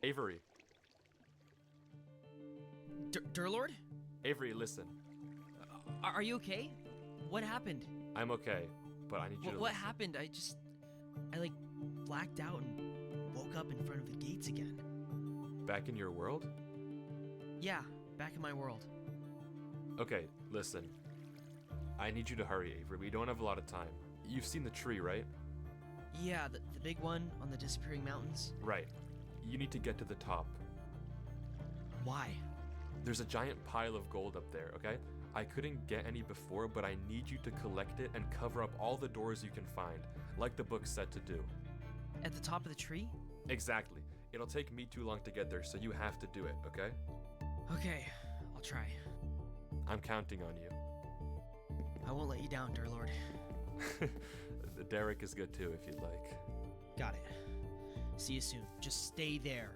Avery. Durlord? Avery, listen. Are you okay? What happened? I'm okay, but I need you to What listen. happened? I blacked out and woke up in front of the gates again. Back in your world? Yeah, back in my world. Okay, listen. I need you to hurry, Avery. We don't have a lot of time. You've seen the tree, right? Yeah, the big one on the disappearing mountains. Right. You need to get to the top. Why? There's a giant pile of gold up there, okay? I couldn't get any before, but I need you to collect it and cover up all the doors you can find, like the book said to do. At the top of the tree? Exactly. It'll take me too long to get there, so you have to do it, okay? Okay, I'll try. I'm counting on you. I won't let you down, Durlord. Derek is good too, if you'd like. Got it. See you soon. Just stay there.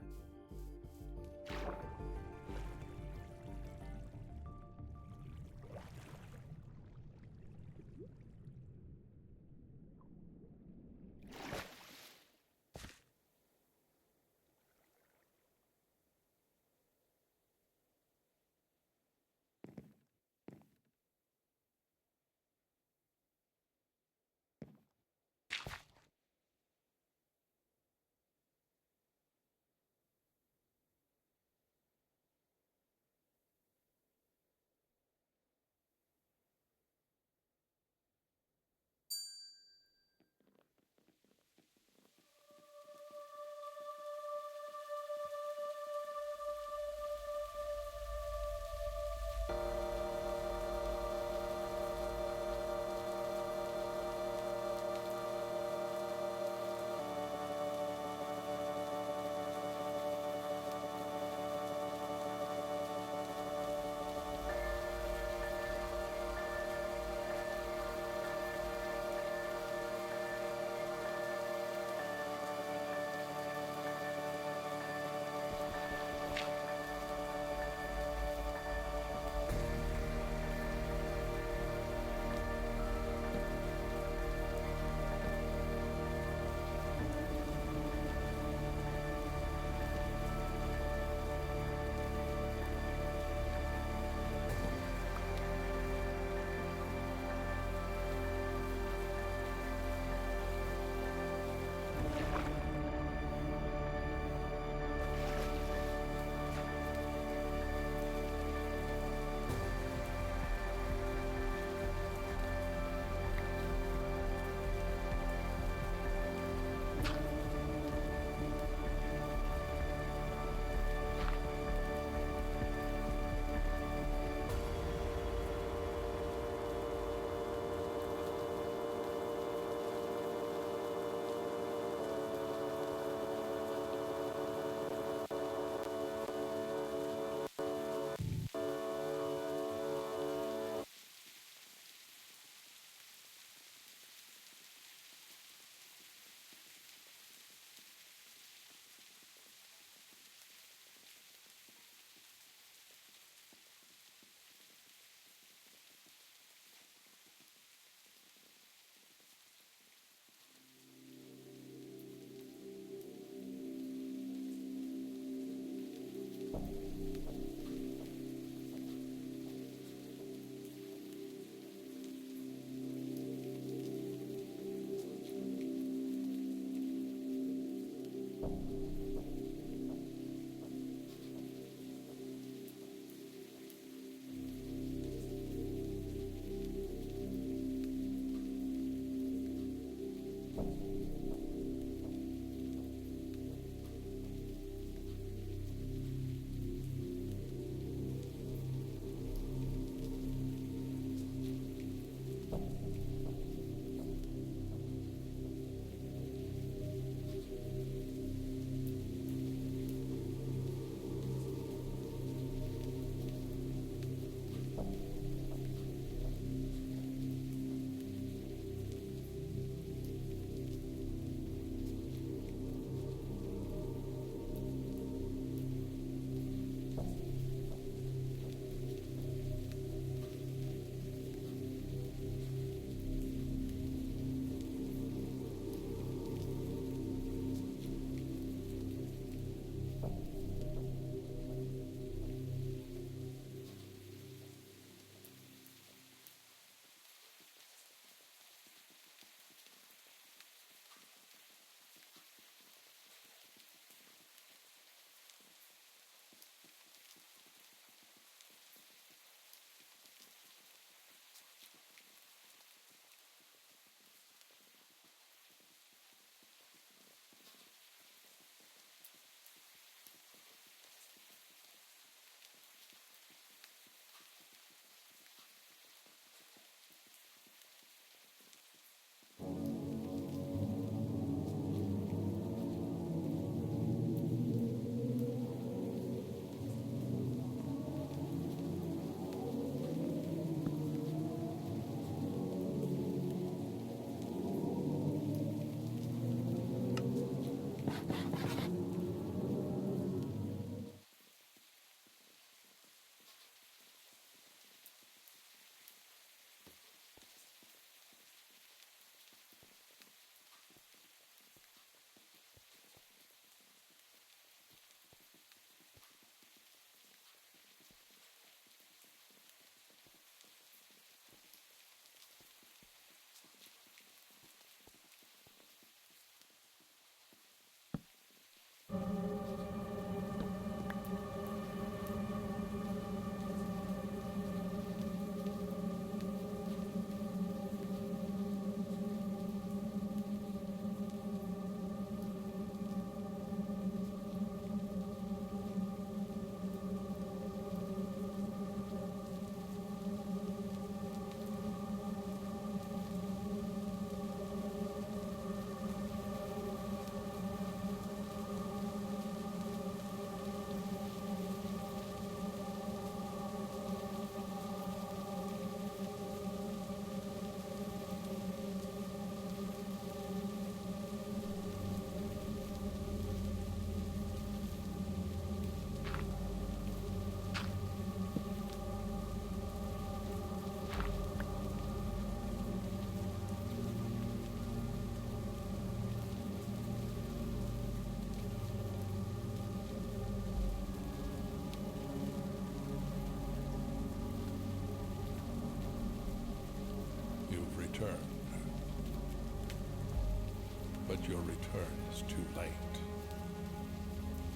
but your return is too late.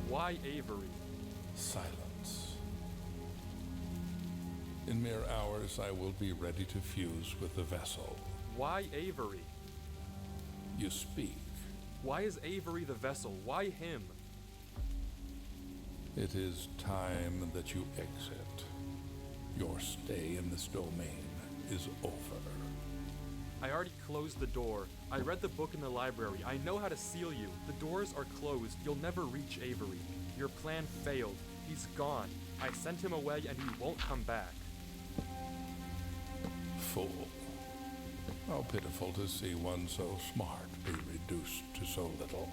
Why Avery? Silence. In mere hours, I will be ready to fuse with the vessel. Why Avery? You speak. Why is Avery the vessel? Why him? It is time that you exit. Your stay in this domain is over. I already closed the door. I read the book in the library. I know how to seal you. The doors are closed. You'll never reach Avery. Your plan failed. He's gone. I sent him away and he won't come back. Fool. How pitiful to see one so smart be reduced to so little.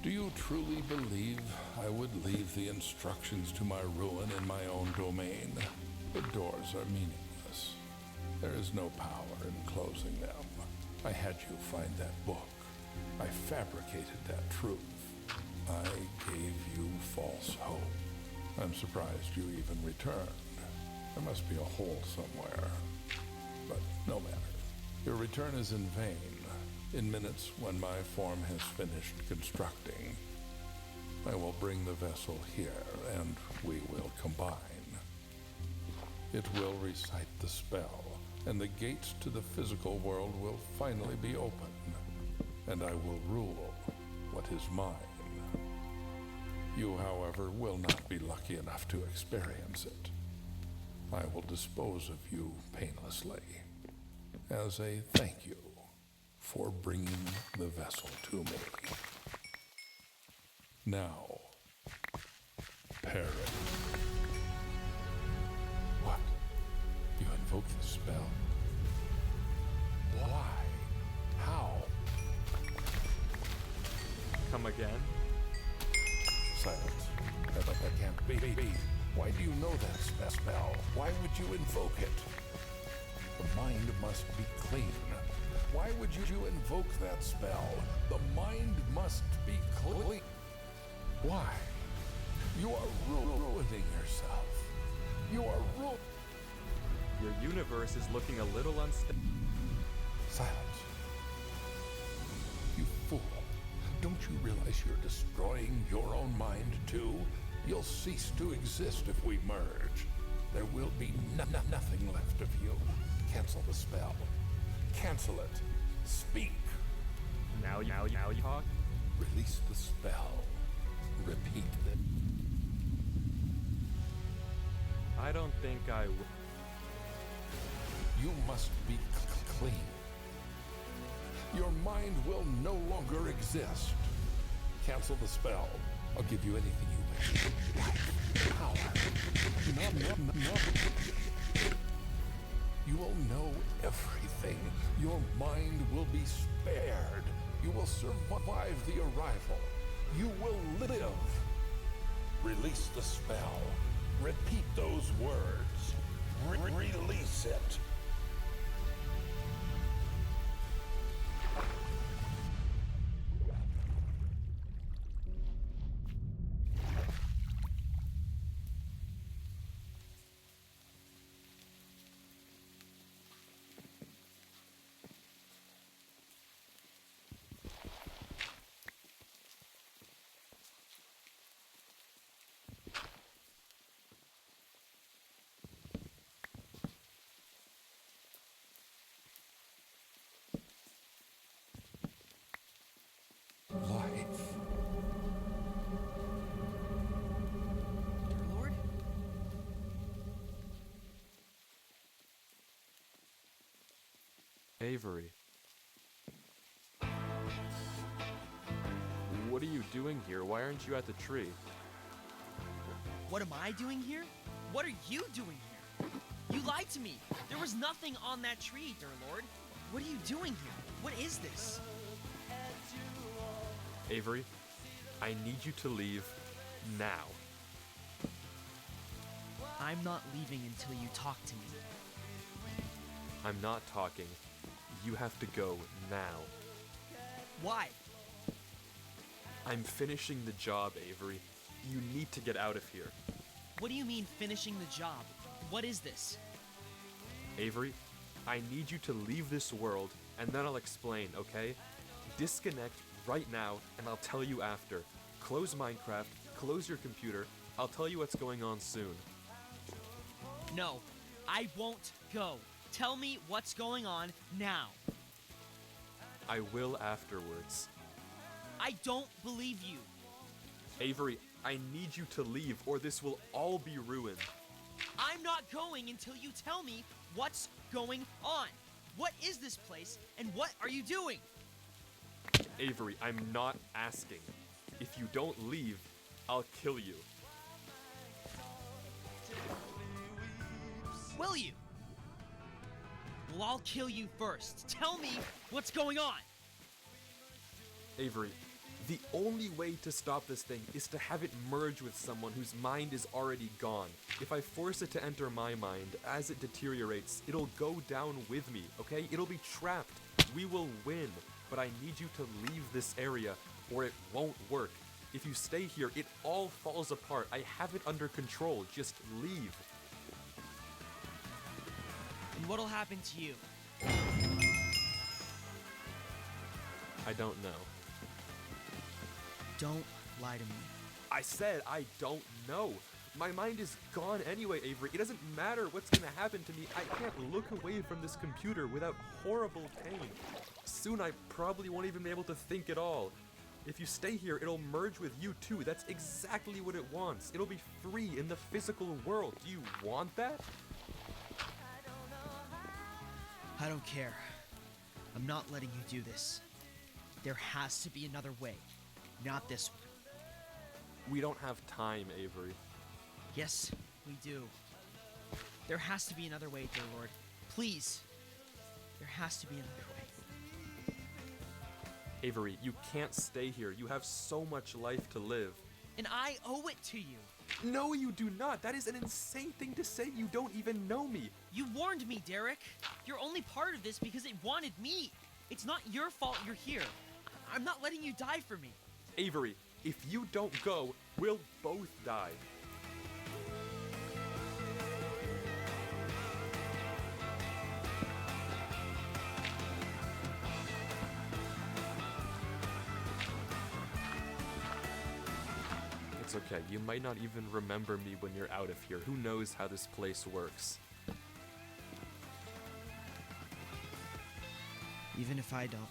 Do you truly believe I would leave the instructions to my ruin in my own domain? The doors are meaningless. There is no power in closing them. I had you find that book. I fabricated that truth. I gave you false hope. I'm surprised you even returned. There must be a hole somewhere. But no matter. Your return is in vain. In minutes, when my form has finished constructing, I will bring the vessel here, and we will combine. It will recite the spell, and the gates to the physical world will finally be open, and I will rule what is mine. You, however, will not be lucky enough to experience it. I will dispose of you painlessly, as a thank you for bringing the vessel to me. Now, perish. What? You invoke the spell? Why? How? Come again? Silence. That can't be. Why do you know that spell? Why would you invoke it? The mind must be clean. Why would you invoke that spell? The mind must be clean. Why? You are ruining yourself. You are Your universe is looking a little unstable. Silence. You fool. Don't you realize you're destroying your own mind, too? You'll cease to exist if we merge. There will be nothing left of you. Cancel the spell. Cancel it. Speak. Now you talk? Release the spell. Repeat it. I don't think I will. You must be clean. Your mind will no longer exist. Cancel the spell. I'll give you anything you wish. Life, power. No. You will know everything. Your mind will be spared. You will survive the arrival. You will live. Release the spell. Repeat those words. Release it. Life. Dear Lord? Avery. What are you doing here? Why aren't you at the tree? What am I doing here? What are you doing here? You lied to me. There was nothing on that tree, dear Lord. What are you doing here? What is this? Avery, I need you to leave now. I'm not leaving until you talk to me. I'm not talking. You have to go now. Why? I'm finishing the job, Avery. You need to get out of here. What do you mean finishing the job? What is this? Avery, I need you to leave this world, and then I'll explain, okay? Disconnect right now, and I'll tell you after. Close Minecraft, close your computer. I'll tell you what's going on soon. No, I won't go. Tell me what's going on now. I will afterwards. I don't believe you. Avery, I need you to leave, or this will all be ruined. I'm not going until you tell me what's going on. What is this place, and what are you doing? Avery, I'm not asking. If you don't leave, I'll kill you. Will you? Well, I'll kill you first. Tell me what's going on. Avery, the only way to stop this thing is to have it merge with someone whose mind is already gone. If I force it to enter my mind, as it deteriorates, it'll go down with me, okay? It'll be trapped. We will win, but I need you to leave this area or it won't work. If you stay here, it all falls apart. I have it under control. Just leave. And what'll happen to you? I don't know. Don't lie to me. I said I don't know. My mind is gone anyway, Avery. It doesn't matter what's gonna happen to me. I can't look away from this computer without horrible pain. Soon I probably won't even be able to think at all. If you stay here, it'll merge with you too. That's exactly what it wants. It'll be free in the physical world. Do you want that? I don't care. I'm not letting you do this. There has to be another way. Not this one. We don't have time, Avery. Yes, we do. There has to be another way, dear Lord. Please. There has to be another way. Avery, you can't stay here. You have so much life to live. And I owe it to you. No, you do not. That is an insane thing to say. You don't even know me. You warned me, Derek. You're only part of this because it wanted me. It's not your fault you're here. I'm not letting you die for me. Avery, if you don't go, we'll both die. It's okay. You might not even remember me when you're out of here. Who knows how this place works? Even if I don't,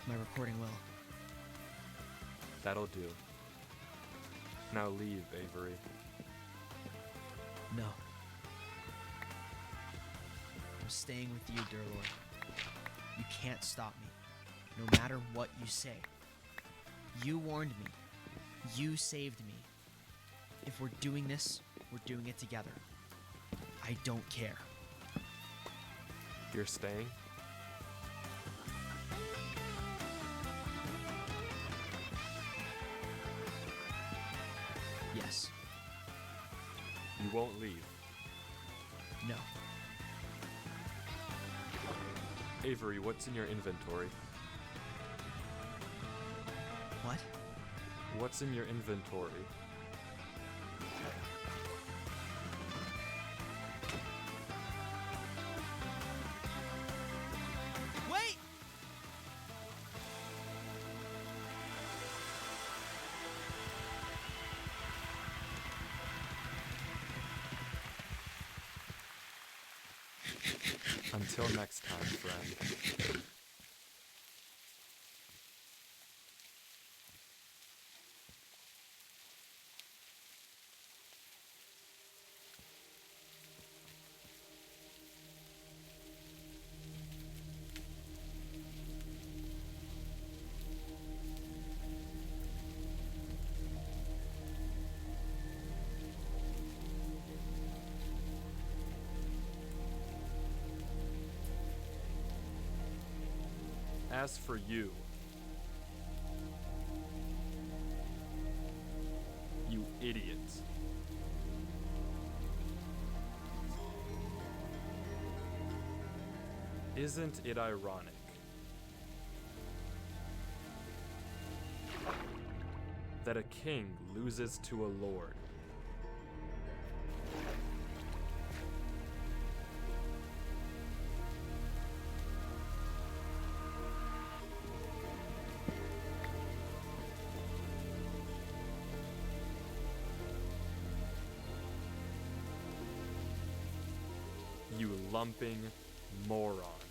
my recording will. That'll do. Now leave, Avery. No. I'm staying with you, dear Lord. You can't stop me, no matter what you say. You warned me. You saved me. If we're doing this, we're doing it together. I don't care. You're staying? Yes. You won't leave. No. Avery, what's in your inventory? What? What's in your inventory? Wait! Until next time, friend. As for you, you idiot. Isn't it ironic that a king loses to a lord? lumping moron.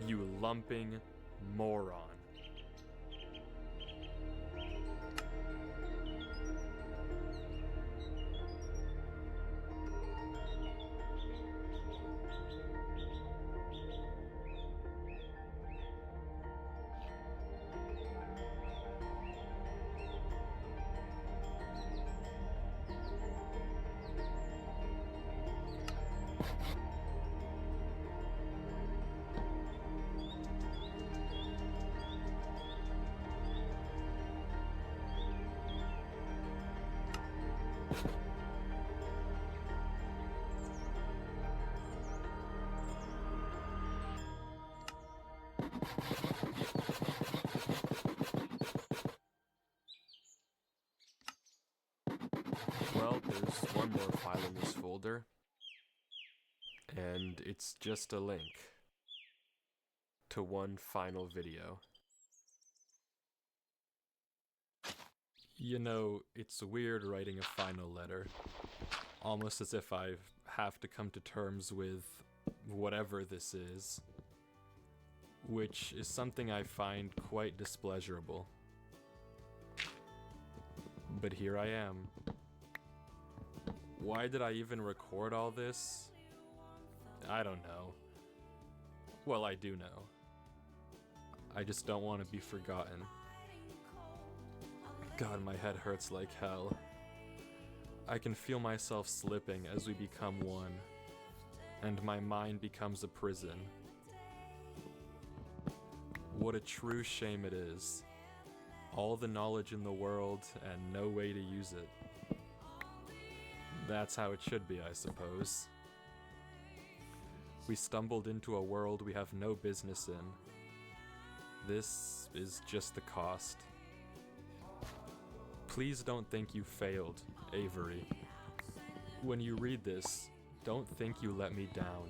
You lumping moron. Well, there's one more file in this folder, and it's just a link to one final video. You know, it's weird writing a final letter, almost as if I have to come to terms with whatever this is, which is something I find quite displeasurable. But here I am. Why did I even record all this? I don't know. Well, I do know. I just don't want to be forgotten. God, my head hurts like hell. I can feel myself slipping as we become one, and my mind becomes a prison. What a true shame it is. All the knowledge in the world and no way to use it. That's how it should be, I suppose. We stumbled into a world we have no business in. This is just the cost. Please don't think you failed, Avery. When you read this, don't think you let me down.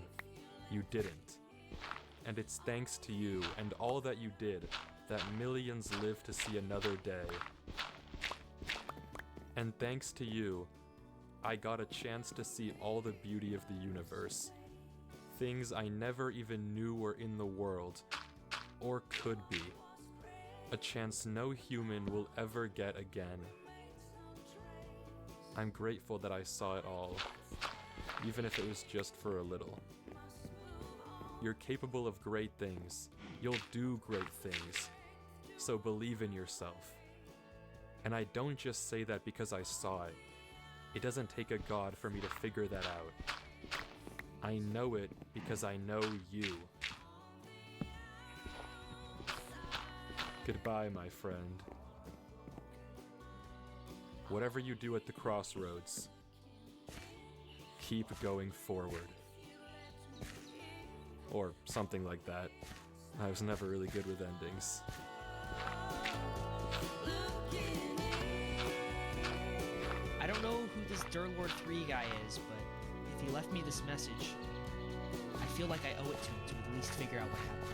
You didn't. And it's thanks to you and all that you did that millions live to see another day. And thanks to you, I got a chance to see all the beauty of the universe. Things I never even knew were in the world, or could be. A chance no human will ever get again. I'm grateful that I saw it all, even if it was just for a little. You're capable of great things. You'll do great things. So believe in yourself. And I don't just say that because I saw it. It doesn't take a god for me to figure that out. I know it because I know you. Goodbye, my friend. Whatever you do at the crossroads, keep going forward. Or something like that. I was never really good with endings. I don't know who this Durlord 3 guy is, but if he left me this message, I feel like I owe it to him to at least figure out what happened.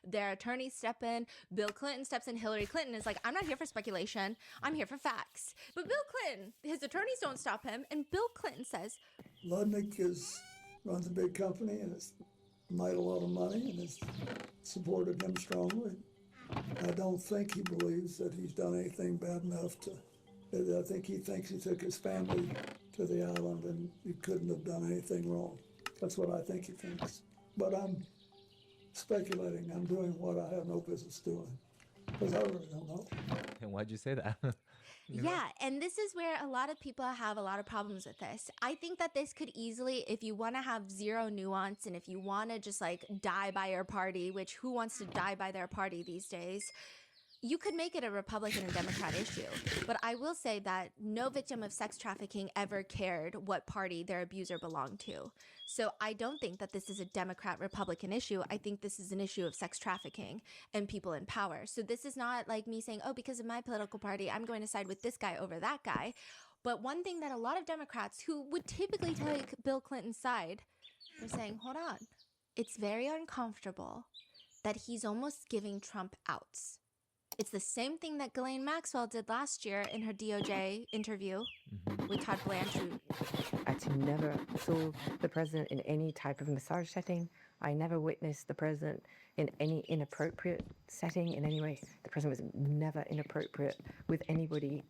Their attorneys step in, Bill Clinton steps in, Hillary Clinton is like, I'm not here for speculation, I'm here for facts. But Bill Clinton, his attorneys don't stop him, and Bill Clinton says, Ludnick runs a big company and has made a lot of money and has supported him strongly. I don't think he believes that he's done anything bad enough to. I think he thinks he took his family to the island and he couldn't have done anything wrong. That's what I think he thinks. But I'm speculating. I'm doing what I have no business doing because I really don't know. And why'd you say that? yeah, and this is where a lot of people have a lot of problems with this. I think that this could easily, if you want to have zero nuance and if you want to just like die by your party, which who wants to die by their party these days, you could make it a Republican and Democrat issue. But I will say that no victim of sex trafficking ever cared what party their abuser belonged to. So I don't think that this is a Democrat-Republican issue. I think this is an issue of sex trafficking and people in power. So this is not like me saying, oh, because of my political party, I'm going to side with this guy over that guy. But one thing that a lot of Democrats who would typically take Bill Clinton's side are saying, hold on, it's very uncomfortable that he's almost giving Trump outs. It's the same thing that Ghislaine Maxwell did last year in her DOJ interview with Todd Blanchard. I actually never saw the president in any type of massage setting. I never witnessed the president in any inappropriate setting in any way. The president was never inappropriate with anybody.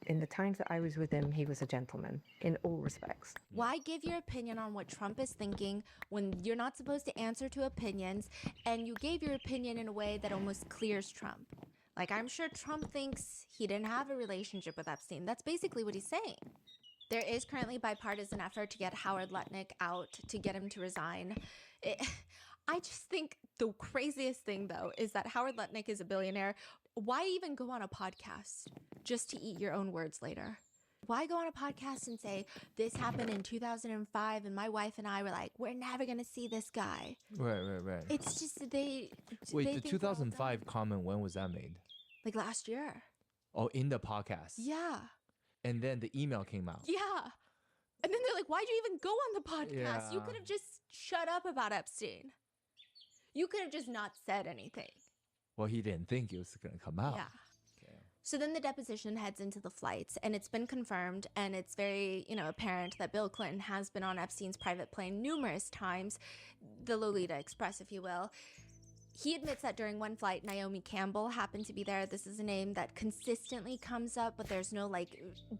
In the times that I was with him, he was a gentleman in all respects. Why give your opinion on what Trump is thinking when you're not supposed to answer to opinions, and you gave your opinion in a way that almost clears Trump? Like, I'm sure Trump thinks he didn't have a relationship with Epstein. That's basically what he's saying. There is currently bipartisan effort to get Howard Lutnick out, to get him to resign. I just think the craziest thing, though, is that Howard Lutnick is a billionaire. Why even go on a podcast just to eat your own words later? Why go on a podcast and say, this happened in 2005 and my wife and I were like, we're never going to see this guy. Right. It's just they Wait, they the think we're all 2005 done. comment, when was that made? Like last year. Oh, in the podcast. Yeah. And then the email came out. Yeah. And then they're like, why'd you even go on the podcast? You Yeah. could have just shut up about Epstein. You could have just not said anything. Well, he didn't think it was going to come out. Yeah. So then the deposition heads into the flights, and it's been confirmed, and it's very, apparent that Bill Clinton has been on Epstein's private plane numerous times, the Lolita Express, if you will. He admits that during one flight, Naomi Campbell happened to be there. This is a name that consistently comes up, but there's no,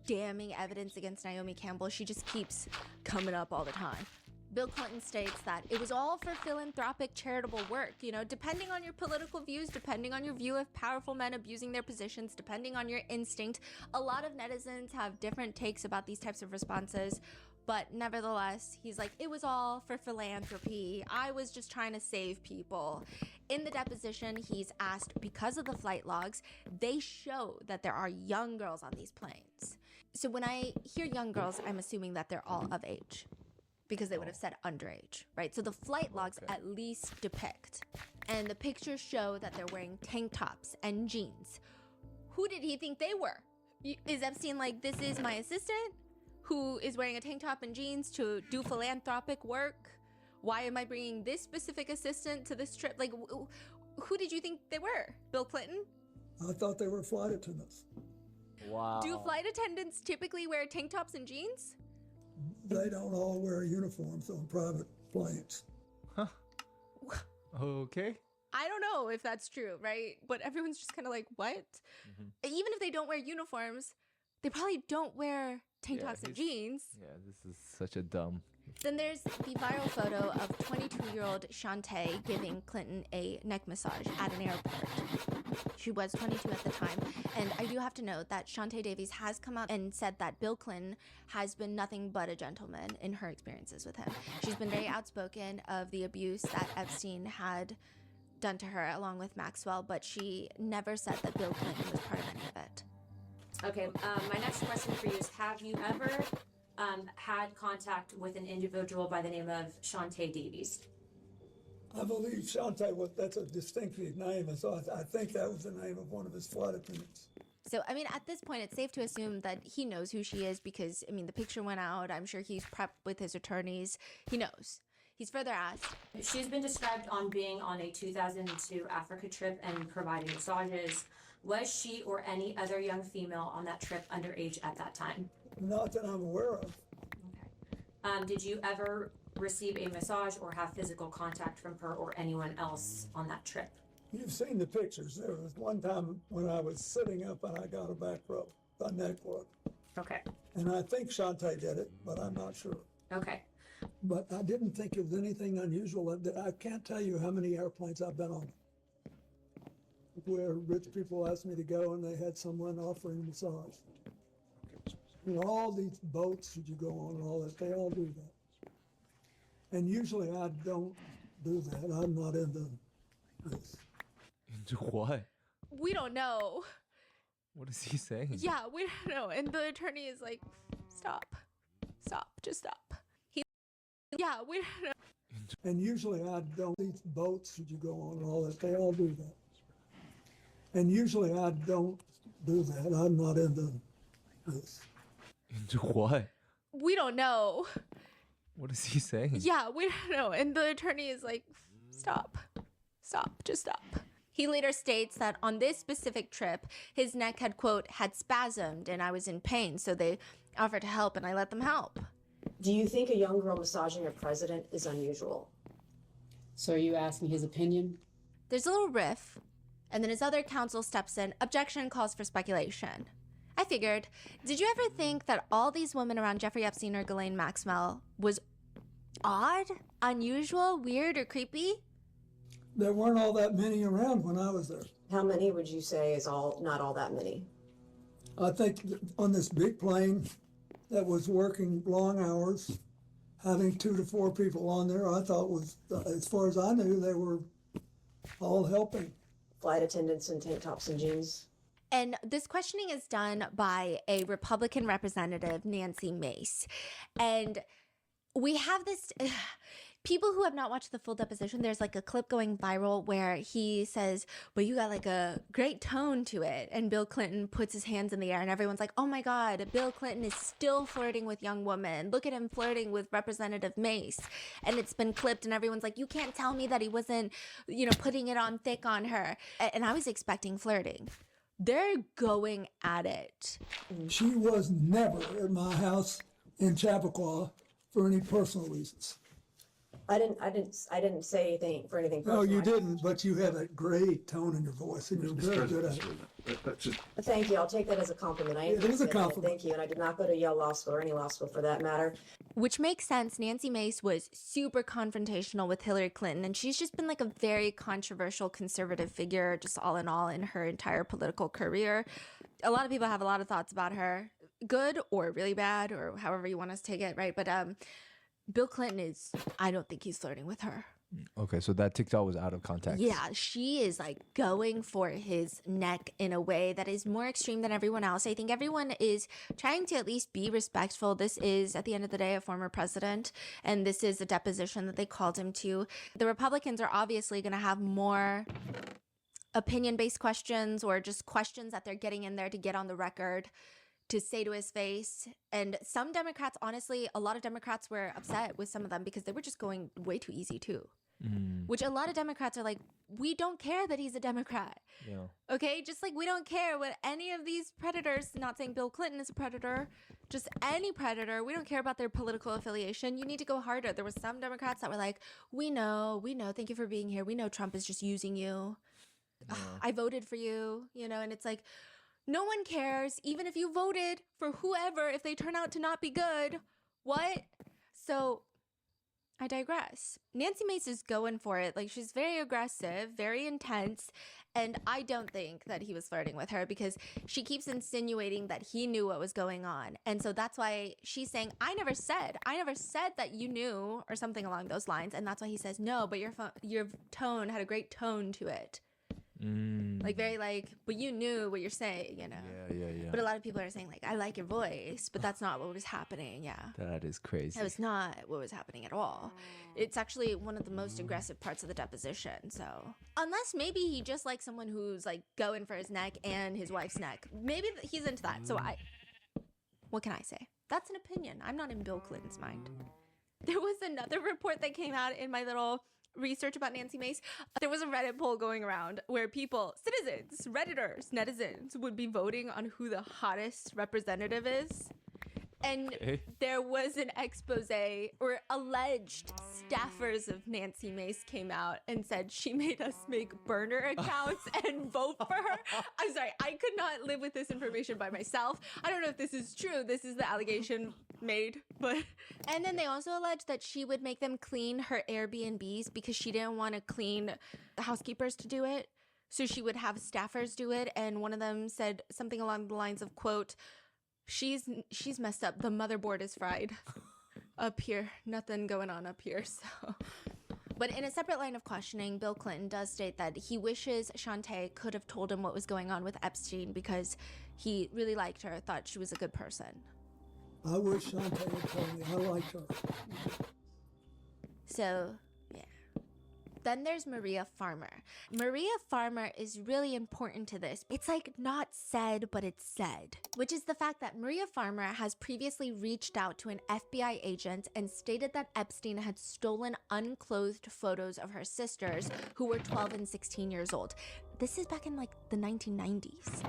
damning evidence against Naomi Campbell. She just keeps coming up all the time. Bill Clinton states that it was all for philanthropic charitable work, depending on your political views, depending on your view of powerful men abusing their positions, depending on your instinct. A lot of netizens have different takes about these types of responses, but nevertheless, he's like, it was all for philanthropy. I was just trying to save people. In the deposition, he's asked, because of the flight logs, they show that there are young girls on these planes. So when I hear young girls, I'm assuming that they're all of age, because they would have said underage, right? So the flight logs at least depict. And the pictures show that they're wearing tank tops and jeans. Who did he think they were? Is Epstein like, this is my assistant who is wearing a tank top and jeans to do philanthropic work? Why am I bringing this specific assistant to this trip? Like, who did you think they were? Bill Clinton? I thought they were flight attendants. Wow. Do flight attendants typically wear tank tops and jeans? They don't all wear uniforms on private planes. Okay. I don't know if that's true, right? But everyone's just kind of like, what? Even if they don't wear uniforms, they probably don't wear tank tops and he's- jeans. Yeah, this is such a dumb. Then there's the viral photo of 22-year-old Shantae giving Clinton a neck massage at an airport. She was 22 at the time. And I do have to note that Shantae Davies has come out and said that Bill Clinton has been nothing but a gentleman in her experiences with him. She's been very outspoken of the abuse that Epstein had done to her along with Maxwell, but she never said that Bill Clinton was part of any of it. Okay, my next question for you is, have you ever had contact with an individual by the name of Shantae Davies? I believe Shantae that's a distinctive name, and so I think that was the name of one of his flight attendants. So, I mean, at this point, it's safe to assume that he knows who she is because, I mean, the picture went out. I'm sure he's prepped with his attorneys. He knows. He's further asked. She's been described on being on a 2002 Africa trip and providing massages. Was she or any other young female on that trip underage at that time? Not that I'm aware of. Okay. Did you ever receive a massage or have physical contact from her or anyone else on that trip? You've seen the pictures. There was one time when I was sitting up and I got a back rub, a neck rub. Okay. And I think Shantae did it, but I'm not sure. Okay. But I didn't think it was anything unusual. I can't tell you how many airplanes I've been on where rich people asked me to go and they had someone offering massage. You know, all these boats that you go on and all that, they all do that. And usually I don't do that. I'm not into this. Into what? We don't know. What is he saying? Yeah, we don't know. And the attorney is like, stop. Stop. Just stop. Yeah, we don't know. And usually I don't, these boats that you go on and all that, they all do that. And usually I don't do that. I'm not into this. Into what? We don't know. What is he saying? Yeah, we don't know. And the attorney is like, stop. Stop. Just stop. He later states that on this specific trip, his neck had, quote, had spasmed and I was in pain. So they offered to help and I let them help. Do you think a young girl massaging a president is unusual? So are you asking his opinion? There's a little riff, and then his other counsel steps in. Objection calls for speculation. I figured, did you ever think that all these women around Jeffrey Epstein or Ghislaine Maxwell was odd, unusual, weird, or creepy? There weren't all that many around when I was there. How many would you say is not all that many? I think on this big plane that was working long hours, having 2 to 4 people on there, I thought was, as far as I knew, they were all helping. Flight attendants in tank tops and jeans? And this questioning is done by a Republican representative, Nancy Mace. And we have this, people who have not watched the full deposition, there's like a clip going viral where he says, but you got like a great tone to it. And Bill Clinton puts his hands in the air and everyone's like, oh my God, Bill Clinton is still flirting with young women. Look at him flirting with Representative Mace. And it's been clipped and everyone's like, you can't tell me that he wasn't, putting it on thick on her. And I was expecting flirting. They're going at it. She was never at my house in Chappaqua for any personal reasons. I didn't say anything for anything No, personal. you didn't, but you had a great tone in your voice, and you're very good at it. Thank you. I'll take that as a compliment. I It is a appreciate that. compliment. Thank you. And I did not go to Yale Law School or any law school for that matter. Which makes sense. Nancy Mace was super confrontational with Hillary Clinton, and she's just been like a very controversial conservative figure, just all in her entire political career. A lot of people have a lot of thoughts about her, good or really bad, or however you want us to take it, right? But Bill Clinton I don't think he's flirting with her. Okay, so that TikTok was out of context. Yeah, she is like going for his neck in a way that is more extreme than everyone else. I think everyone is trying to at least be respectful. This is, at the end of the day, a former president, and this is a deposition that they called him to. The Republicans are obviously going to have more opinion-based questions or just questions that they're getting in there to get on the record to say to his face. And some Democrats, honestly, a lot of Democrats were upset with some of them because they were just going way too easy too. Which a lot of Democrats are like, we don't care that he's a Democrat. Yeah. Okay? Just like we don't care what any of these predators, not saying Bill Clinton is a predator, just any predator, we don't care about their political affiliation. You need to go harder. There were some Democrats that were like, we know, thank you for being here. We know Trump is just using you. Yeah. I voted for you, and it's like, No one cares, even if you voted for whoever, if they turn out to not be good. What? So I digress. Nancy Mace is going for it. Like, she's very aggressive, very intense, and I don't think that he was flirting with her because she keeps insinuating that he knew what was going on. And so that's why she's saying, I never said that you knew, or something along those lines. And that's why he says, no, but your tone had a great tone to it. Like, very like, but you knew what you're saying, you know? Yeah. But a lot of people are saying, like, I like your voice, but that's not what was happening. Yeah. That is crazy. That was not what was happening at all. It's actually one of the most aggressive parts of the deposition. So, unless maybe he just likes someone who's like going for his neck and his wife's neck. Maybe he's into that. So, what can I say? That's an opinion. I'm not in Bill Clinton's mind. There was another report that came out in my little research about Nancy Mace. There was a Reddit poll going around where people, citizens, Redditors, netizens, would be voting on who the hottest representative is. And there was an expose, or alleged staffers of Nancy Mace came out and said she made us make burner accounts and vote for her. I'm sorry, I could not live with this information by myself. I don't know if this is true. This is the allegation made, but... And then they also alleged that she would make them clean her Airbnbs because she didn't want to clean the housekeepers to do it. So she would have staffers do it. And one of them said something along the lines of, quote, She's messed up. The motherboard is fried up here. Nothing going on up here. So, but in a separate line of questioning, Bill Clinton does state that he wishes Shantae could have told him what was going on with Epstein because he really liked her, thought she was a good person. I wish Shantae had told me. I liked her. So, yeah. Then there's Maria Farmer. Maria Farmer is really important to this. It's like not said, but it's said, which is the fact that Maria Farmer has previously reached out to an FBI agent and stated that Epstein had stolen unclothed photos of her sisters who were 12 and 16 years old. This is back in like the 1990s.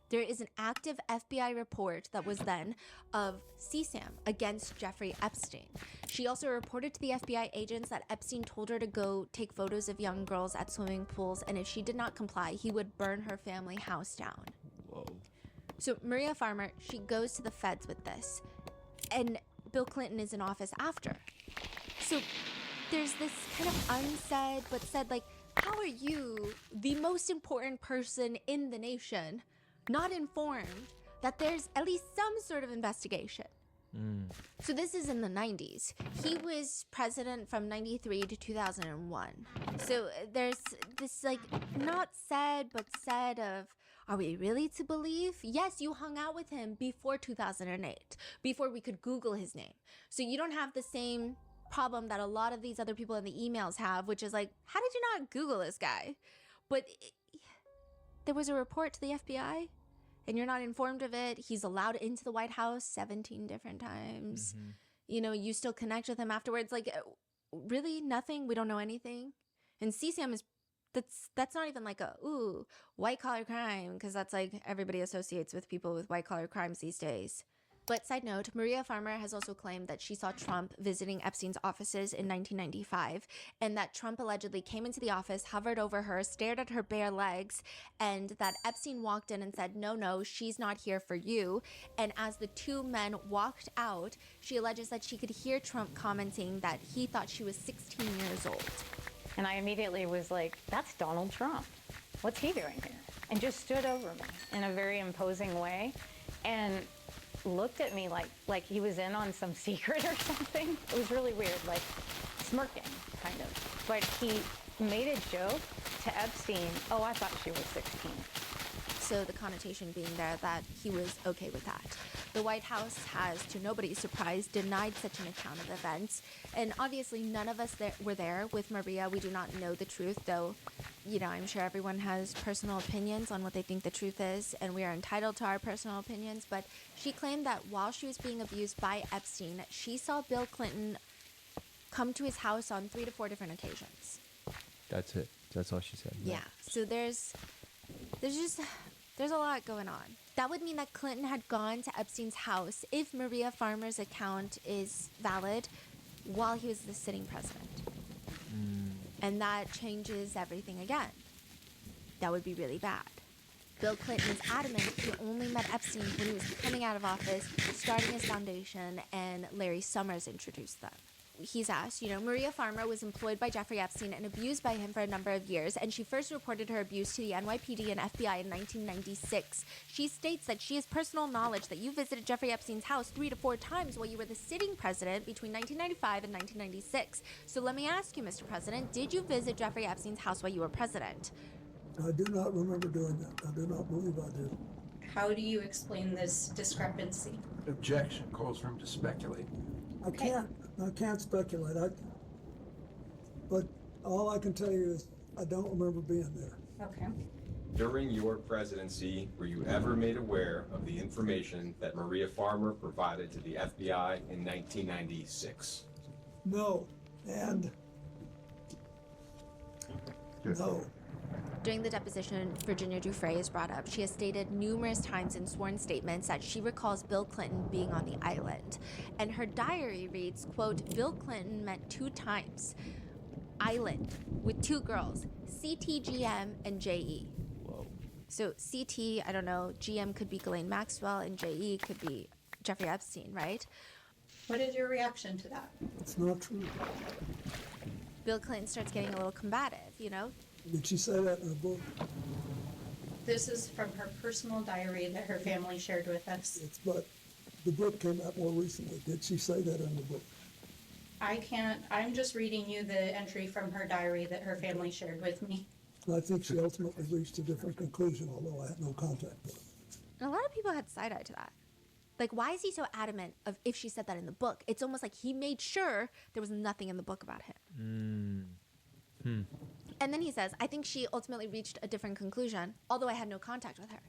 There is an active FBI report that was then of CSAM against Jeffrey Epstein. She also reported to the FBI agents that Epstein told her to go take photos of young girls at swimming pools, and if she did not comply, he would burn her family house down. Whoa. So Maria Farmer, she goes to the feds with this, and Bill Clinton is in office after. So there's this kind of unsaid but said, like, how are you, the most important person in the nation, not informed that there's at least some sort of investigation? So this is in the 90s. He was president from 93 to 2001. So there's this like not said but said of, are we really to believe? Yes, you hung out with him before 2008, before we could Google his name. So you don't have the same problem that a lot of these other people in the emails have, which is like, how did you not Google this guy? But there was a report to the FBI, and you're not informed of it. He's allowed into the White House 17 different times. You know, you still connect with him afterwards. Like, really? Nothing? We don't know anything? And CSAM is, that's not even like a, ooh, white-collar crime, because that's like everybody associates with people with white-collar crimes these days. But side note, Maria Farmer has also claimed that she saw Trump visiting Epstein's offices in 1995, and that Trump allegedly came into the office, hovered over her, stared at her bare legs, and that Epstein walked in and said, no, she's not here for you. And as the two men walked out, she alleges that she could hear Trump commenting that he thought she was 16 years old. And I immediately was like, that's Donald Trump. What's he doing here? And just stood over me in a very imposing way and looked at me like he was in on some secret or something. It was really weird, like smirking, kind of. But he made a joke to Epstein, oh, I thought she was 16. So the connotation being there that he was okay with that. The White House has, to nobody's surprise, denied such an account of events. And obviously none of us were there with Maria. We do not know the truth, though, you know, I'm sure everyone has personal opinions on what they think the truth is, and we are entitled to our personal opinions. But she claimed that while she was being abused by Epstein, she saw Bill Clinton come to his house on 3 to 4 different occasions. That's it. That's all she said. Yeah. So there's a lot going on. That would mean that Clinton had gone to Epstein's house, if Maria Farmer's account is valid, while he was the sitting president. And that changes everything again. That would be really bad. Bill Clinton is adamant he only met Epstein when he was coming out of office, starting his foundation, and Larry Summers introduced them. He's asked, Maria Farmer was employed by Jeffrey Epstein and abused by him for a number of years, and she first reported her abuse to the NYPD and FBI in 1996. She states that she has personal knowledge that you visited Jeffrey Epstein's house 3 to 4 times while you were the sitting president between 1995 and 1996. So let me ask you, Mr. President, did you visit Jeffrey Epstein's house while you were president? I do not remember doing that. I do not believe I did. How do you explain this discrepancy? Objection. Calls for him to speculate. I can't speculate. But all I can tell you is I don't remember being there. Okay. During your presidency, were you ever made aware of the information that Maria Farmer provided to the FBI in 1996? No. And no. During the deposition, Virginia Giuffre is brought up. She has stated numerous times in sworn statements that she recalls Bill Clinton being on the island. And her diary reads, quote, Bill Clinton met 2 times, island, with 2 girls, CT, GM, and JE. Whoa. So CT, I don't know, GM could be Ghislaine Maxwell, and JE could be Jeffrey Epstein, right? What is your reaction to that? It's not true. Bill Clinton starts getting a little combative, Did she say that in the book? This is from her personal diary that her family shared with us. But the book came out more recently. Did she say that in the book? I'm just reading you the entry from her diary that her family shared with me. I think she ultimately reached a different conclusion, although I had no contact with her. And a lot of people had side-eye to that. Like, why is he so adamant of if she said that in the book? It's almost like he made sure there was nothing in the book about him. And then he says, I think she ultimately reached a different conclusion, although I had no contact with her.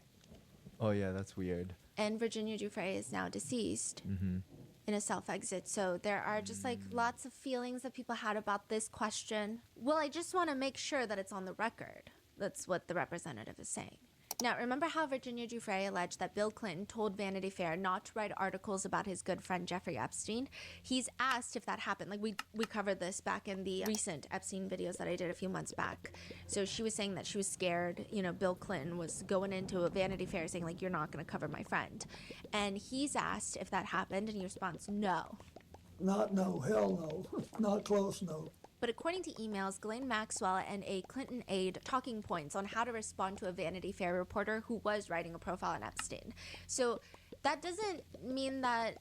Oh yeah, that's weird. And Virginia Giuffre is now deceased in a self-exit. So there are just like lots of feelings that people had about this question. Well, I just want to make sure that it's on the record. That's what the representative is saying. Now, remember how Virginia Giuffre alleged that Bill Clinton told Vanity Fair not to write articles about his good friend Jeffrey Epstein? He's asked if that happened. Like, we covered this back in the recent Epstein videos that I did a few months back. So she was saying that she was scared, Bill Clinton was going into a Vanity Fair saying, like, you're not going to cover my friend. And he's asked if that happened, and he responds, no. Not no, hell no. Not close, no. But according to emails, Ghislaine Maxwell and a Clinton aide talking points on how to respond to a Vanity Fair reporter who was writing a profile on Epstein. So that doesn't mean that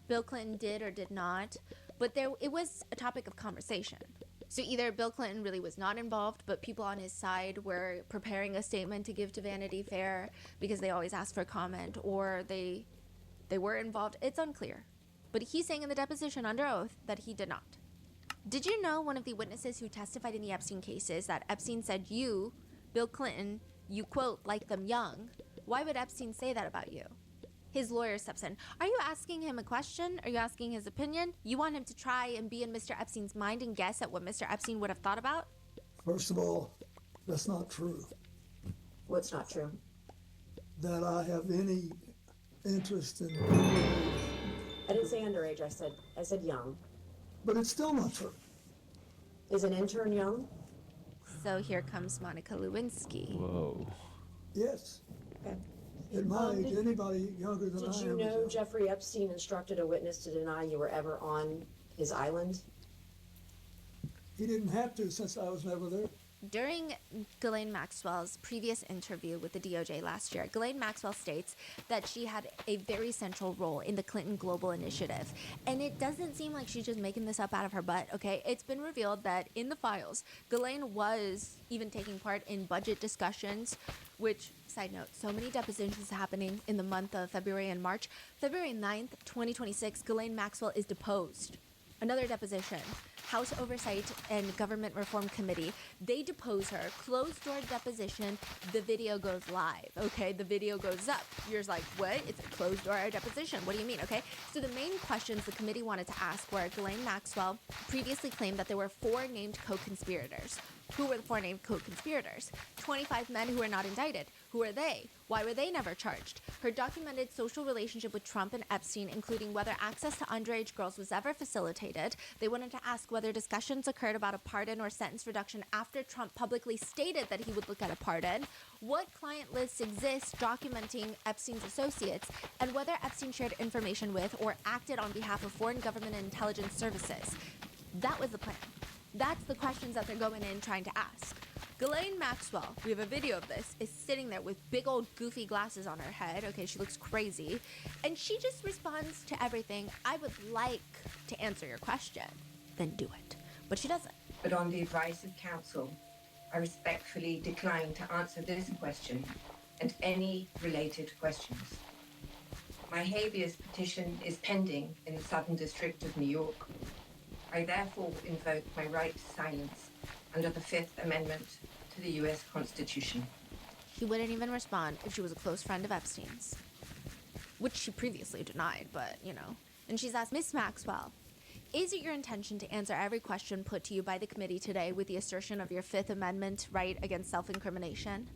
Bill Clinton did or did not, but it was a topic of conversation. So either Bill Clinton really was not involved, but people on his side were preparing a statement to give to Vanity Fair because they always ask for comment, or they were involved. It's unclear. But he's saying in the deposition under oath that he did not. Did you know one of the witnesses who testified in the Epstein cases that Epstein said you, Bill Clinton, you quote, like them young? Why would Epstein say that about you? His lawyer steps in. Are you asking him a question? Are you asking his opinion? You want him to try and be in Mr. Epstein's mind and guess at what Mr. Epstein would have thought about? First of all, that's not true. What's not true? That I have any interest in. I didn't say underage, I said young. But it's still not true. Is an intern young? So here comes Monica Lewinsky. Whoa. Yes. Okay. At my age, anybody younger than I am. Did you know Jeffrey Epstein instructed a witness to deny you were ever on his island? He didn't have to, since I was never there. During Ghislaine Maxwell's previous interview with the DOJ last year, Ghislaine Maxwell states that she had a very central role in the Clinton Global Initiative. And it doesn't seem like she's just making this up out of her butt, okay? It's been revealed that in the files, Ghislaine was even taking part in budget discussions, which, side note, so many depositions happening in the month of February and March. February 9th, 2026, Ghislaine Maxwell is deposed. Another deposition. House Oversight and Government Reform Committee. They depose her. Closed-door deposition. The video goes live. Okay, the video goes up. You're like, what? It's a closed-door deposition. What do you mean? Okay, so the main questions the committee wanted to ask were Ghislaine Maxwell previously claimed that there were 4 named co-conspirators. Who were the 4 named co-conspirators? 25 men who were not indicted. Who are they? Why were they never charged? Her documented social relationship with Trump and Epstein, including whether access to underage girls was ever facilitated. They wanted to ask whether discussions occurred about a pardon or sentence reduction after Trump publicly stated that he would look at a pardon, what client lists exist documenting Epstein's associates, and whether Epstein shared information with or acted on behalf of foreign government and intelligence services. That was the plan. That's the questions that they're going in trying to ask. Ghislaine Maxwell, we have a video of this, is sitting there with big old goofy glasses on her head. Okay, she looks crazy. And she just responds to everything. I would like to answer your question. Then do it. But she doesn't. But on the advice of counsel, I respectfully decline to answer this question and any related questions. My habeas petition is pending in the Southern District of New York. I therefore invoke my right to silence under the Fifth Amendment to the U.S. Constitution. She wouldn't even respond if she was a close friend of Epstein's, which she previously denied, but, you know. And she's asked, Miss Maxwell, is it your intention to answer every question put to you by the committee today with the assertion of your Fifth Amendment right against self-incrimination?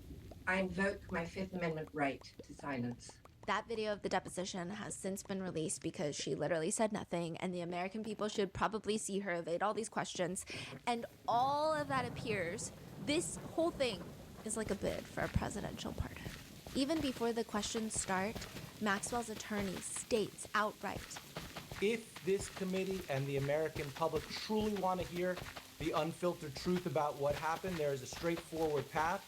I invoke my Fifth Amendment right to silence. That video of the deposition has since been released because she literally said nothing, and the American people should probably see her evade all these questions. And all of that appears, this whole thing is like a bid for a presidential pardon. Even before the questions start, Maxwell's attorney states outright, if this committee and the American public truly want to hear the unfiltered truth about what happened, there is a straightforward path.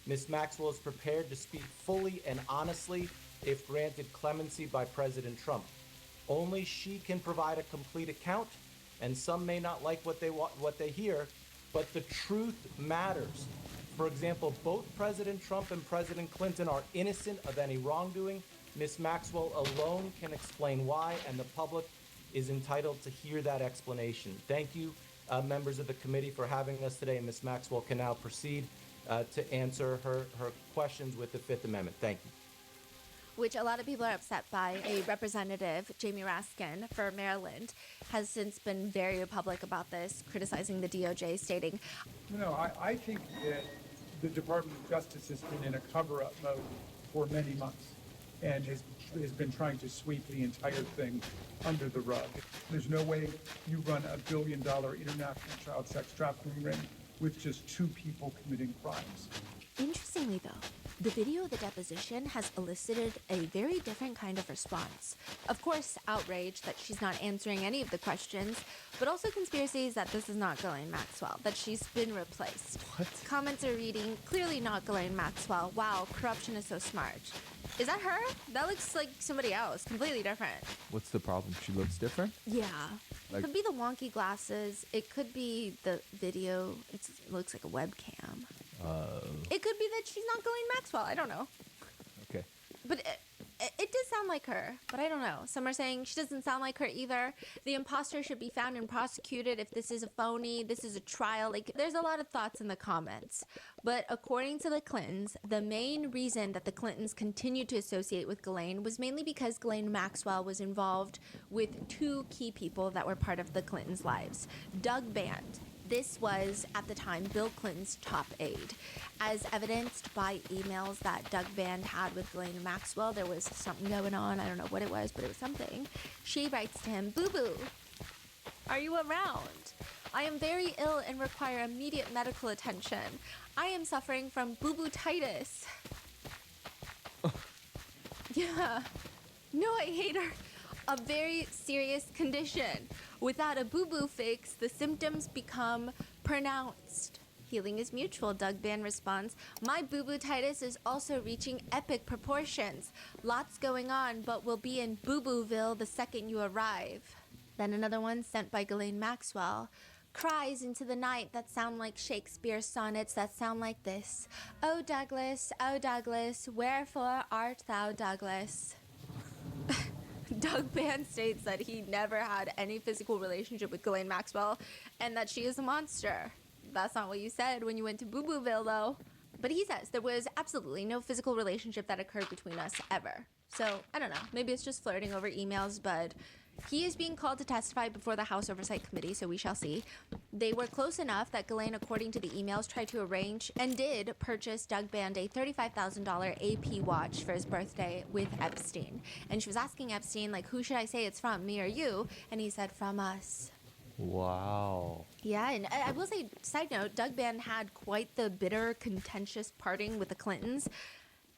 Ms. Maxwell is prepared to speak fully and honestly if granted clemency by President Trump. Only she can provide a complete account, and some may not like what they hear, but the truth matters. For example, both President Trump and President Clinton are innocent of any wrongdoing. Ms. Maxwell alone can explain why, and the public is entitled to hear that explanation. Thank you, members of the committee, for having us today, and Ms. Maxwell can now proceed to answer her questions with the Fifth Amendment. Thank you. Which a lot of people are upset by. A representative, Jamie Raskin, for Maryland, has since been very public about this, criticizing the DOJ, stating, I think that the Department of Justice has been in a cover-up mode for many months and has been trying to sweep the entire thing under the rug. There's no way you run $1 billion international child sex trafficking ring with just two people committing crimes. Interestingly, though, the video of the deposition has elicited a very different kind of response. Of course, outrage that she's not answering any of the questions, but also conspiracies that this is not Ghislaine Maxwell, that she's been replaced. What? Comments are reading, clearly not Ghislaine Maxwell. Wow, corruption is so smart. Is that her? That looks like somebody else, completely different. What's the problem? She looks different? Yeah. Like- It could be the wonky glasses. It could be the video. It looks like a webcam. It could be that she's not Ghislaine Maxwell. I don't know. Okay. But it does sound like her, but I don't know. Some are saying she doesn't sound like her either. The imposter should be found and prosecuted if this is a phony, this is a trial. Like, there's a lot of thoughts in the comments. But according to the Clintons, the main reason that the Clintons continued to associate with Ghislaine was mainly because Ghislaine Maxwell was involved with two key people that were part of the Clintons' lives. Doug Band. This was, at the time, Bill Clinton's top aide. As evidenced by emails that Doug Band had with Ghislaine Maxwell, there was something going on. I don't know what it was, but it was something. She writes to him, "Boo-boo, are you around? I am very ill and require immediate medical attention. I am suffering from boo-boo-titis." Yeah. No, I hate her. A very serious condition. Without a boo-boo fix, the symptoms become pronounced. Healing is mutual, Doug Band responds. My boo-boo-titis is also reaching epic proportions. Lots going on, but we'll be in boo-booville the second you arrive. Then another one sent by Ghislaine Maxwell. Cries into the night that sound like Shakespeare's sonnets that sound like this. Oh, Douglas, wherefore art thou, Douglas? Doug Band states that he never had any physical relationship with Ghislaine Maxwell and that she is a monster. That's not what you said when you went to Boo Booville, though. But he says there was absolutely no physical relationship that occurred between us ever. So, I don't know. Maybe it's just flirting over emails, but He is being called to testify before the House Oversight Committee, so we shall see. They were close enough that Ghislaine, according to the emails, tried to arrange and did purchase Doug Band a $35,000 AP watch for his birthday with Epstein. And she was asking Epstein, like, who should I say it's from, me or you? And he said, from us. Wow. Yeah, and I will say, side note, Doug Band had quite the bitter, contentious parting with the Clintons.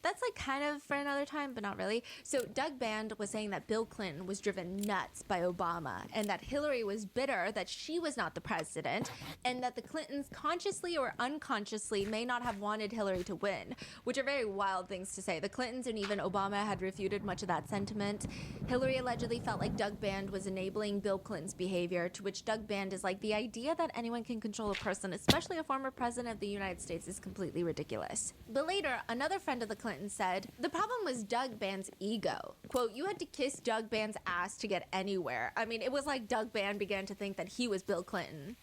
That's like kind of for another time, but not really. So Doug Band was saying that Bill Clinton was driven nuts by Obama and that Hillary was bitter that she was not the president and that the Clintons consciously or unconsciously may not have wanted Hillary to win, which are very wild things to say. The Clintons and even Obama had refuted much of that sentiment. Hillary allegedly felt like Doug Band was enabling Bill Clinton's behavior, to which Doug Band is like, the idea that anyone can control a person, especially a former president of the United States, is completely ridiculous. But later, another friend of the Clintons said, the problem was Doug Band's ego. Quote, you had to kiss Doug Band's ass to get anywhere. I mean, it was like Doug Band began to think that he was Bill Clinton.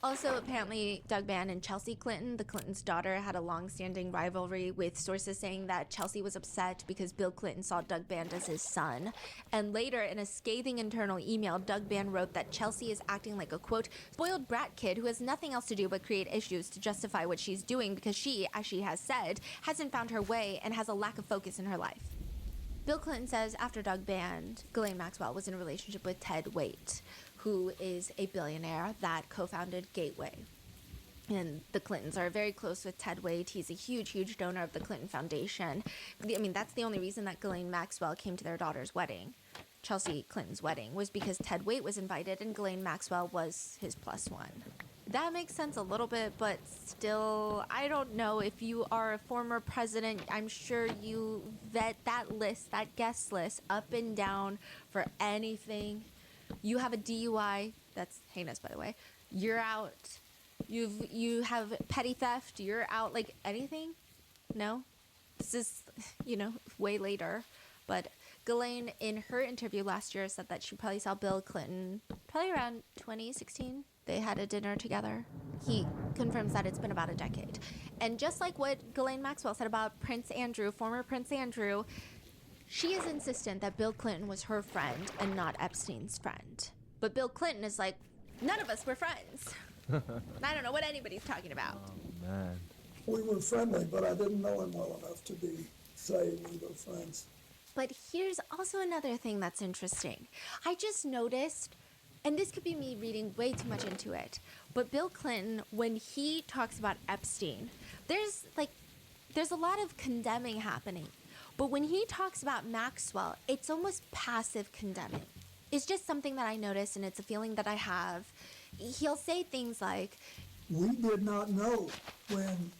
Also, apparently, Doug Band and Chelsea Clinton, the Clintons' daughter, had a long-standing rivalry, with sources saying that Chelsea was upset because Bill Clinton saw Doug Band as his son. And later, in a scathing internal email, Doug Band wrote that Chelsea is acting like a, quote, spoiled brat kid who has nothing else to do but create issues to justify what she's doing because she, as she has said, hasn't found her way and has a lack of focus in her life. Bill Clinton says after Doug Band, Ghislaine Maxwell was in a relationship with Ted Waite, who is a billionaire that co-founded Gateway. And the Clintons are very close with Ted Waite. He's a huge, huge donor of the Clinton Foundation. I mean, that's the only reason that Ghislaine Maxwell came to their daughter's wedding, Chelsea Clinton's wedding, was because Ted Waite was invited and Ghislaine Maxwell was his plus one. That makes sense a little bit, but still, I don't know. If you are a former president, I'm sure you vet that list, that guest list, up and down for anything. You have a DUI, that's heinous, by the way. You're out. You have petty theft. You're out. Like anything? No. This is, way later. But Ghislaine, in her interview last year, said that she probably saw Bill Clinton probably around 2016. They had a dinner together. He confirms that it's been about a decade. And just like what Ghislaine Maxwell said about Prince Andrew, former Prince Andrew, she is insistent that Bill Clinton was her friend and not Epstein's friend. But Bill Clinton is like, none of us were friends. I don't know what anybody's talking about. Oh, man. We were friendly, but I didn't know him well enough to say we were friends. But here's also another thing that's interesting. I just noticed, and this could be me reading way too much into it, but Bill Clinton, when he talks about Epstein, there's a lot of condemning happening. But when he talks about Maxwell, it's almost passive condemning. It's just something that I noticed, and it's a feeling that I have. He'll say things like, we did not know when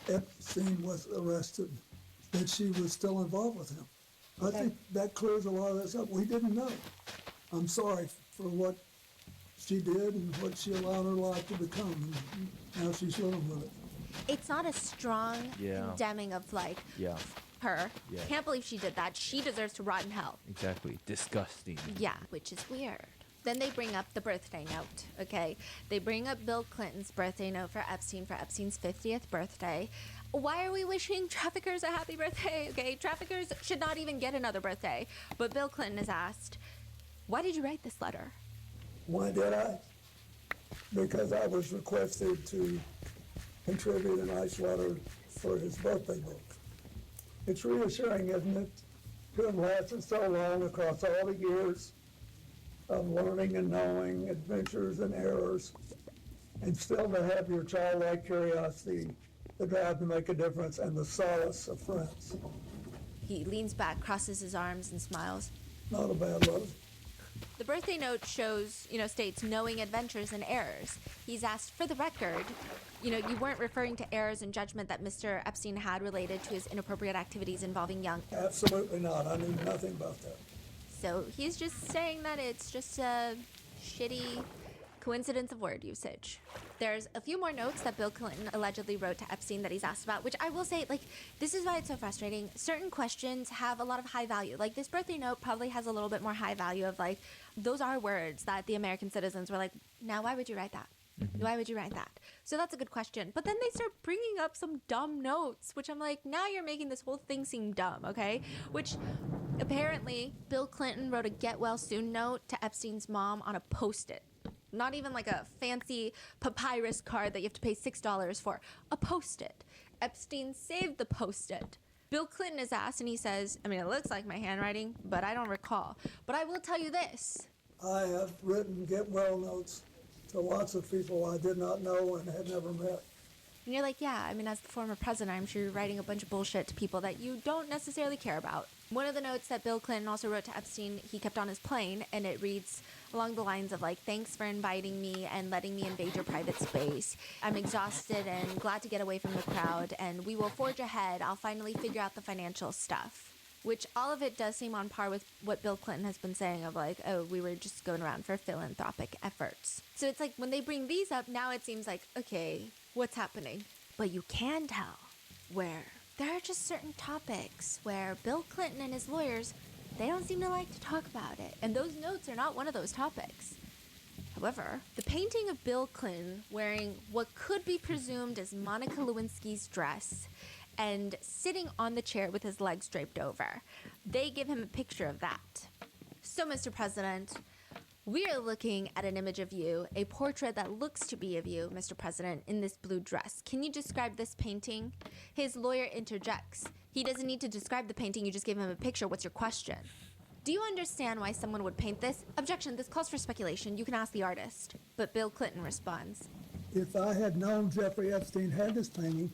Epstein was arrested that she was still involved with him. I think that clears a lot of this up. We didn't know. I'm sorry for what she did and what she allowed her life to become, and now she's living with it. It's not a strong condemning of her. Yeah. Can't believe she did that. She deserves to rot in hell. Exactly. Disgusting. Yeah, which is weird. Then they bring up the birthday note, okay? They bring up Bill Clinton's birthday note for Epstein's 50th birthday. Why are we wishing traffickers a happy birthday? Okay, traffickers should not even get another birthday. But Bill Clinton is asked, why did you write this letter? Why did I? Because I was requested to contribute a nice letter for his birthday book. It's reassuring, isn't it, to have lasted so long across all the years of learning and knowing, adventures and errors, and still to have your childlike curiosity, the drive to make a difference, and the solace of friends. He leans back, crosses his arms, and smiles. Not a bad letter. The birthday note shows, states knowing adventures and errors. He's asked, for the record, you weren't referring to errors in judgment that Mr. Epstein had related to his inappropriate activities involving young. Absolutely not. I knew nothing about that. So he's just saying that it's just a shitty coincidence of word usage. There's a few more notes that Bill Clinton allegedly wrote to Epstein that he's asked about, which I will say, this is why it's so frustrating. Certain questions have a lot of high value. This birthday note probably has a little bit more high value of, those are words that the American citizens were like, now why would you write that? Mm-hmm. Why would you write that? So that's a good question. But then they start bringing up some dumb notes, which I'm like, now you're making this whole thing seem dumb, okay? Which Apparently, Bill Clinton wrote a get well soon note to Epstein's mom on a Post-it. Not even like a fancy papyrus card that you have to pay $6 for. A Post-it. Epstein saved the Post-it. Bill Clinton is asked and he says, I mean, it looks like my handwriting, but I don't recall. But I will tell you this. I have written get well notes to lots of people I did not know and had never met. And you're like, yeah, I mean, as the former president, I'm sure you're writing a bunch of bullshit to people that you don't necessarily care about. One of the notes that Bill Clinton also wrote to Epstein, he kept on his plane, and it reads along the lines of like, thanks for inviting me and letting me invade your private space. I'm exhausted and glad to get away from the crowd, and we will forge ahead. I'll finally figure out the financial stuff. Which all of it does seem on par with what Bill Clinton has been saying of like, oh, we were just going around for philanthropic efforts. So it's like when they bring these up, now it seems like, okay, what's happening? But you can tell where there are just certain topics where Bill Clinton and his lawyers, they don't seem to like to talk about it. And those notes are not one of those topics. However, the painting of Bill Clinton wearing what could be presumed as Monica Lewinsky's dress and sitting on the chair with his legs draped over, they give him a picture of that. So, Mr. President, we are looking at an image of you, a portrait that looks to be of you, Mr. President, in this blue dress. Can you describe this painting? His lawyer interjects. He doesn't need to describe the painting, you just gave him a picture. What's your question? Do you understand why someone would paint this? Objection, this calls for speculation. You can ask the artist. But Bill Clinton responds. If I had known Jeffrey Epstein had this painting,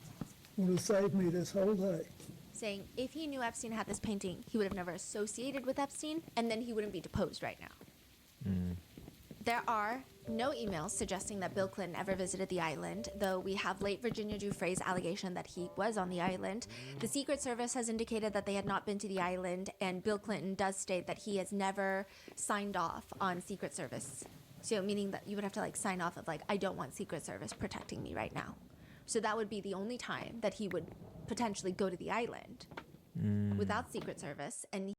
it would have saved me this whole day. Saying if he knew Epstein had this painting, he would have never associated with Epstein, and then he wouldn't be deposed right now. There are no emails suggesting that Bill Clinton ever visited the island, though we have late Virginia Giuffre's allegation that he was on the island. The Secret Service has indicated that they had not been to the island, and Bill Clinton does state that he has never signed off on Secret Service. So meaning that you would have to like sign off of like, I don't want Secret Service protecting me right now. So that would be the only time that he would potentially go to the island without Secret Service, and